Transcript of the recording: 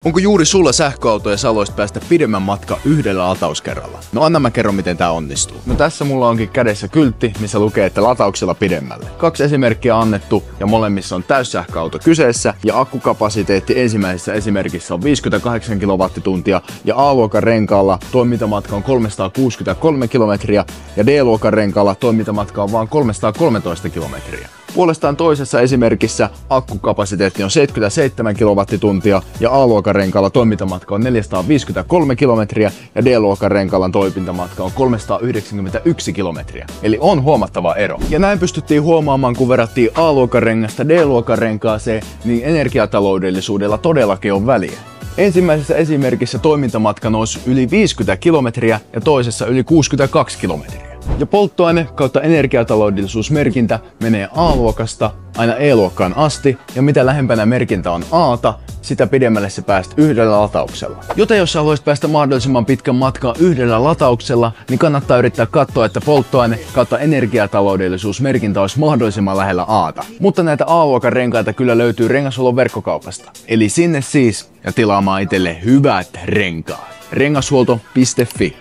Onko juuri sulla sähköauto ja sä haluaisit päästä pidemmän matka yhdellä latauskerralla? No anna mä kerron miten tää onnistuu. No tässä mulla onkin kädessä kyltti, missä lukee, että latauksella pidemmälle. 2 esimerkkiä annettu ja molemmissa on täyssähköauto kyseessä ja akkukapasiteetti ensimmäisessä esimerkissä on 58 kWh ja A-luokan renkaalla toimintamatka on 363 kilometriä ja D-luokan renkaalla toimintamatka on vain 313 kilometriä. Puolestaan toisessa esimerkissä akkukapasiteetti on 77 kWh ja A-luokan renkaalla toimintamatka on 453 kilometriä ja D-luokan renkaalla toimintamatka on 391 kilometriä. Eli on huomattava ero. Ja näin pystyttiin huomaamaan, kun verrattiin A-luokan rengasta D-luokan renkaaseen, niin energiataloudellisuudella todellakin on väliä. Ensimmäisessä esimerkissä toimintamatka nousi yli 50 kilometriä ja toisessa yli 62 kilometriä. Ja polttoaine kautta energiataloudellisuusmerkintä menee A-luokasta aina E-luokkaan asti, ja mitä lähempänä merkintä on A:ta, sitä pidemmälle se pääst yhdellä latauksella. Joten jos sä haluaisit päästä mahdollisimman pitkän matkan yhdellä latauksella, niin kannattaa yrittää katsoa, että polttoaine kautta energiataloudellisuusmerkintä olisi mahdollisimman lähellä A:ta. Mutta näitä A-luokan renkaita kyllä löytyy Rengashuollon verkkokaupasta. Eli sinne siis ja tilaamaan itselle hyvät renkaat. Rengashuolto.fi